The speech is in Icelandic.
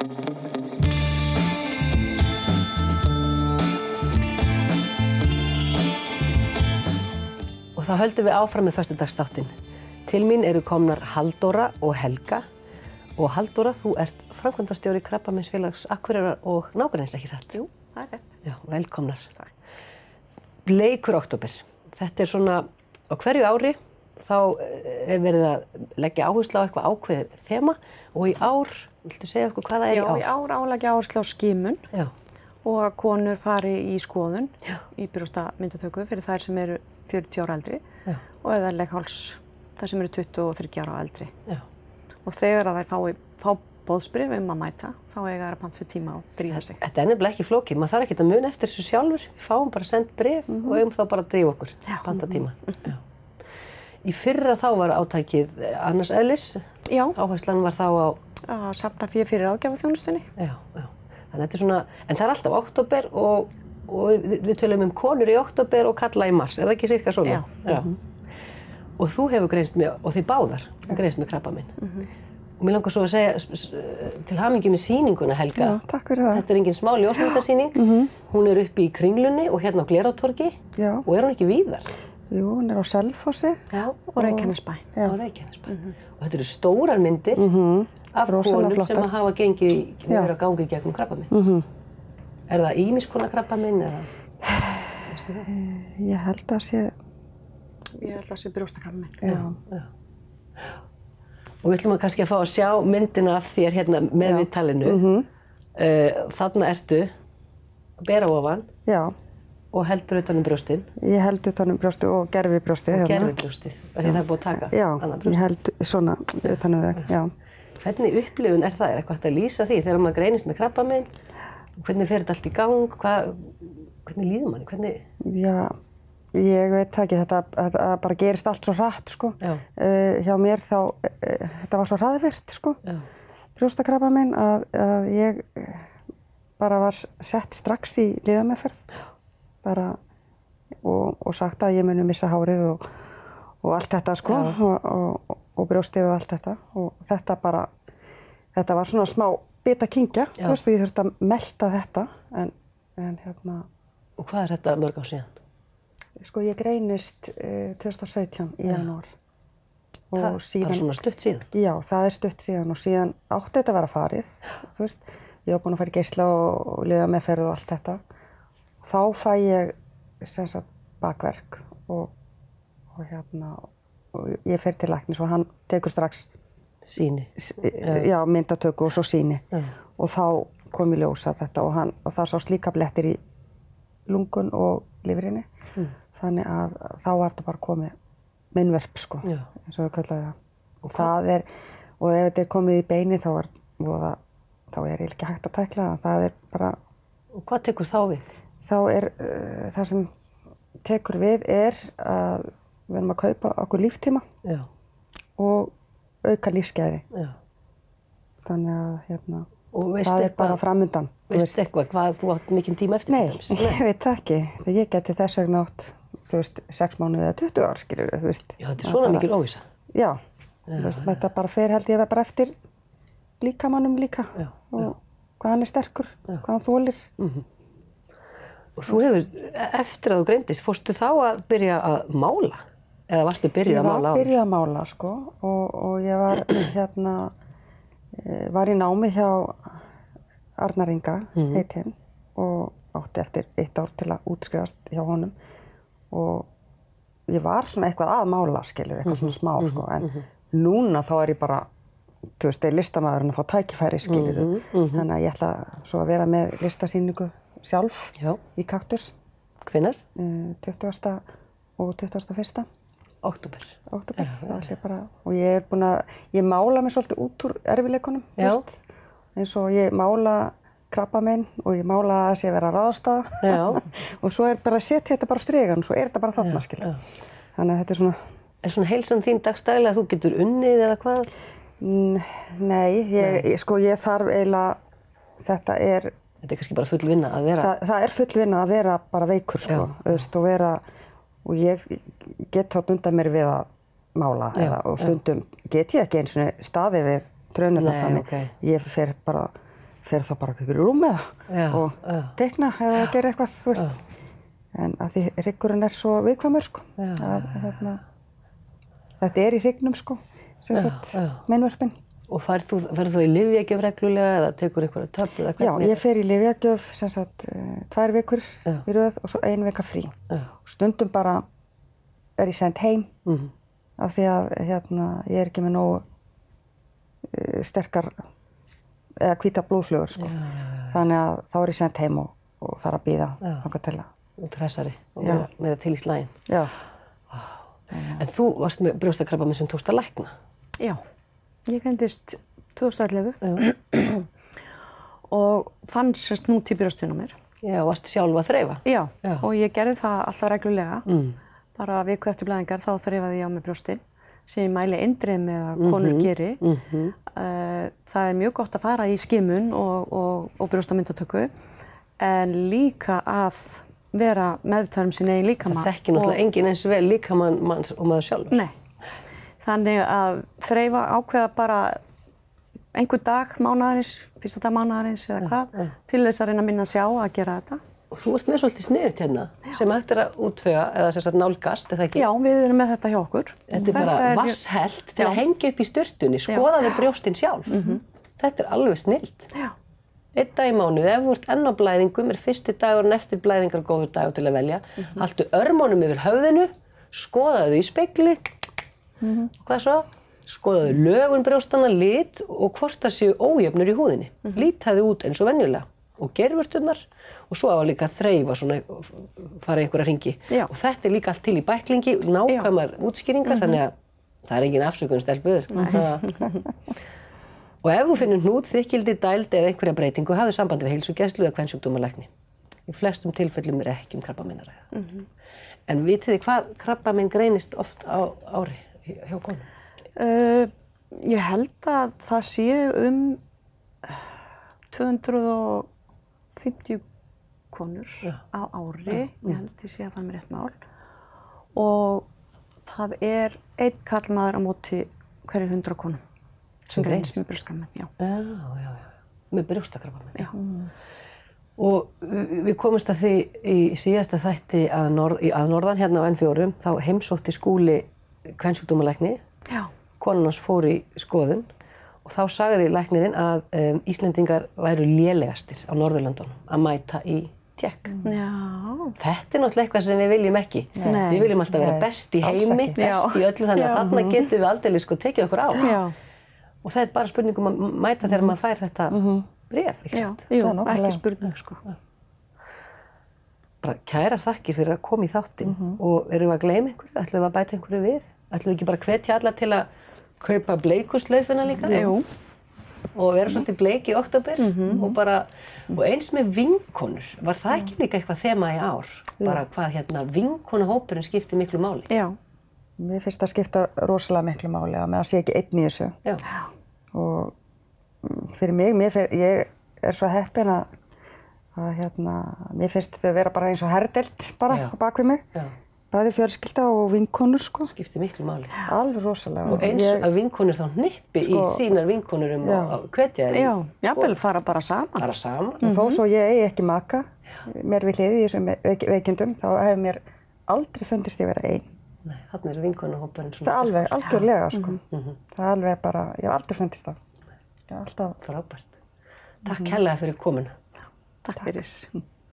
Og þá höldum við áfram með föstudagsþáttinn. Til mín eru komnar Halldóra og Helga. Og Halldóra, þú ert framkvæmdastjóri Krabbameinsfélags Akureyrar og nágrennis, ekki satt? Jú, það er rétt. Já, velkomnar. Takk. Bleikur október. Þetta er svona á hverju ári, þá er verið að leggja áherslu á eitthvað ákveðið þema og í ár, viltu segja okkur hvað það er í ár? Já, í ár áleggja áherslu á skimun og að konur fari í skoðun í brjóstamyndatöku fyrir þær sem eru 40 ára eldri og eða leghálss þær sem eru 23 ára eldri. Já. Og þegar að þær fá boðsbréf að mæta, þá eiga þær að panta sér tíma og drífa sig. Þetta er nefnilega ekki flókið, maður þarf ekki að muna eftir þessu sjálfur, við fáum bara send bréf og eigum þá bara að drífa okkur, panta tíma. Í fyrra þá var átækið annars eðlis, áherslan var þá á... Að safna fyrir ráðgjafaþjónustunni. Já. Þannig þetta er svona, en það er alltaf október og við tölum konur í október og kalla í mars, er það ekki sirka svona? Já. Og þú hefur greinst með, og þið báðar, greinst með krabbamein. Og mér langar svo að segja til hamingju með sýninguna, Helga. Já, takk fyrir það. Þetta er engin smá ljósmyndasýning. Hún er uppi í Kringlunni og hérna á Glerártorgi. Já. Og er hún ekki víðar? Jú, hún er á Selfossi. Já. Og Reykjanesbæ. Já, Reykjanesbæ. Og þetta eru stórar myndir af konum sem hafa gengið að ganga í gegnum krabbamein. Er það ýmis konar krabbamein eða? Veistu það? Ég held að sé brjóstakrabbamein. Já. Og við ætlum kannski að fá að sjá myndina af þér hérna með viðtalinu. Þarna ertu, bera ofan og heldur utan brjóstin. Ég held utan brjóstið og gerfi brjóstið. Og gerfi brjóstið, af því það er búið að taka annað brjóstið. Já, ég held svona utan þau, já. Hvernig upplifun er það? Er eitthvað hægt að lýsa því þegar maður greinist með krabbamein? Hvernig fer þetta allt í gang? Hvernig líður manni? Já, ég veit ekki, þetta bara gerist allt svo hratt, sko. Hjá mér þá, þetta var svo hraðvirkt, sko. Brjóstakrabbamein að ég bara var sett strax í lyfjameðferð. Bara, og sagt að ég muni missa hárið og allt þetta, sko. Og brjóstið og allt þetta. Og þetta bara, þetta var svona smá bita kingja, þú veist, og ég þurfti að melta þetta, en hérna... Og hvað er þetta mörg á síðan? Sko, ég greinist 2017 í janúar. Það er svona stutt síðan? Já, það er stutt síðan og síðan átti þetta að vera farið, þú veist. Ég var búin að fara í geisla og lyfjameðferð og allt þetta. Þá fæ ég, sem sagt, bakverk og hérna, og ég fer til læknis og hann tekur strax sýni. Já, myndatöku og svo sýni. Og þá kom í ljós að þetta og það sást líka blettir í lungun og lifrinni. Þannig að þá var þetta bara komið meinvörp, sko, eins og við köllaði það. Og það er, og ef þetta er komið í beini þá er ekki hægt að tækla það. Það er bara... Og hvað tekur þá við? Þá er, það sem tekur við er að við erum að kaupa okkur líftíma og auka lífsgæði. Þannig að, hérna, það er bara framundan. Veistu eitthvað hvað þú átt mikinn tíma eftir? Nei, ég veit það ekki. Ég geti þess vegna átt, þú veist, 6 mánuði eða 20 ár, skilur, þú veist. Já, þetta er svona mikil óvissa. Já, þú veist, þetta bara fer held ég bara eftir líkamannum líka og hvað hann er sterkur, hvað hann þolir. Og þú hefur, eftir að þú greindist, fórstu þá að byrja að mála? Eða varstu byrjuð að mála á? Ég var byrjuð að mála, sko, og ég var, hérna, var í námi hjá Arnar Inga, heitinn, og átti eftir 1 ár til að útskrifast hjá honum. Og ég var svona eitthvað að mála, skilur, eitthvað svona smá, sko, en núna þá er ég bara, þú veist, er listamaðurinn að fá tækifæri, skilur. Þannig að ég ætla svo að vera með listasýningu sjálf í Kaktus. Hvenær? 20. og 21. Október. Október, það ætla ég bara, og ég er búin að, ég mála mig svolítið út úr erfiðleikunum, þú veist, eins og ég mála krabbamein og ég mála að sé að vera ráðstafa og svo er bara að setja þetta bara á strigan, svo er þetta bara þarna, skilja. Þannig að þetta er svona... Er svona heilsan þín dagstaglega að þú getur unnið eða hvað? Nei, sko ég þarf eiginlega, þetta er kannski bara full vinna að vera... Það er full vinna að vera bara veikur, sko, auðvist, og vera, og ég get þátt undan mér við að mála og stundum get ég ekki eins og staðið við trönurnar, þannig ég fer bara fer þá bara upp í rúm og teikna eða gera eitthvað, þú veist. En að því hryggurinn svo viðkvæmur, sko. Þetta í hryggnum, sko, sem sagt, meinvörpin. Og ferð þú í lyfjagjöf reglulega eða tekur einhverja töflu eða hvernig? Já, ég fer í lyfjagjöf, sem sagt, 2 vikur í röð og svo 1 vika frí. Stundum bara ég send heim af því að ég ekki með nógu sterkar eða hvíta blóðflugur, sko. Þannig að þá ég send heim og þarf að bíða þangað til að. Og hressari og meira til í slaginn. Já. En þú varst með brjóstakrabbamein sem tókst að lækna? Já. Ég greindist 2011 og fann sérst nút í brjóstunum mér. Já, og varst sjálf að þreifa? Já, og ég gerði það alltaf reglulega. Bara viku eftir blæðingar þá þreifaði ég á með brjóstin sem ég mæli eindregið með að konur geri. Það mjög gott að fara í skimun og brjóstamyndatöku en líka að vera meðvitaður sinn eigin líkama. Það þekkir náttúrulega enginn eins vel líkamann manns og maður sjálfur. Nei. Þannig að þreifa ákveða bara einhver dag mánaðarins, fyrsta dag mánaðarins eða hvað, til þess að reyna að minna að sjá að gera þetta. Og þú ert með svolítið sniðugt hérna, sem hægt að útvega eða sem sagt nálgast, eða ekki? Já, við erum með þetta hjá okkur. Þetta bara vasshelt til að hengja upp í sturtunni, skoðaðu brjóstin sjálf. Þetta alveg snillt. Já. 1 dag í mánuði, ef þú ert enn á blæðingum, fyrsti dagurinn eftir blæðingar góður dagur til að velja, haltu örmónum yfir höfðinu, skoðaðu í spegli, og hvað svo? Skoðaðu lögun brjóstanna, lit og hvort það séu ójöfnur í húðinni. Lítaðu út eins og venjulega og gervörturnar og svo á að líka þreifa svona, fara í einhverja hringi. Og þetta líka allt til í bæklingi, nákvæmar útskýringar, þannig að það engin afsökun stelpur. Og ef þú finnur hnút, þykkildi, dæld eða einhverja breytingu, hafðu sambandi við heilsugæslu eða kvensjúkdómalækni. Í flestum tilfellum ekki krabbamein að ræða. En vitið þið hvað krabbamein greinist oft á ári hjá konum? Ég held að það sé 250 konur á ári. Ég held að ég sé að það með rétt mál. Og það 1 karlmaður á móti hverju 100 konum. Sem greinist með brjóstakrabbamein, já. Með brjóstakrabbamein, já. Og við komumst að því í síðasta þætti að norðan hérna á N4, þá heimsótti Skúli kvensjúkdómalækni. Já. Konan hans fór í skoðun og þá sagði læknirinn að Íslendingar væru lélegastir á Norðurlöndunum að mæta í tékk. Já. Þetta náttúrulega eitthvað sem við viljum ekki. Við viljum alltaf vera best í heimi, best í öllu, þannig að þarna getum við aldeilis tekið okkur á. Já. Og það bara spurning að mæta þegar maður fær þetta bréf, ekki sant? Jú, ekki spurning, sko. Bara kærar þakkir fyrir að koma í þáttinn og erum við að gleyma einhverju? Ætlum við að bæta einhverju við? Ætlum við ekki bara hvetja alla til að kaupa bleikuslaufina líka? Jú. Og vera svolítið bleik í október og eins með vinkonur. Var það ekki líka eitthvað þema í ár? Bara hvað vinkonahópurinn skiptir miklu máli? Já. Mér finnst það skipta rosalega miklu máli að maður sé ekki einn í þessu. Já. Og fyrir mig, ég svo heppin að mér finnst þau vera bara eins og herdeild bara á bakvið mig. Já. Bæði fjölskylda og vinkonur, sko. Skiptir miklu máli. Alveg rosalega. Og eins að vinkonur þá hnippi í sínar vinkonur að hvetja þeim. Já, jafnvel fara bara saman. Bara saman. Og þó svo ég eigi ekki maka, mér við hliði í þessum veikindum, þá hefur mér aldrei fundist ég vera ein. Nei, þarna vinkonahópurinn svona. Það alveg, algjörlega, sko. Það alveg bara, ég hef aldrei fundist það. Ég hef alltaf. Frábært. Takk kærlega fyrir komuna. Takk fyrir.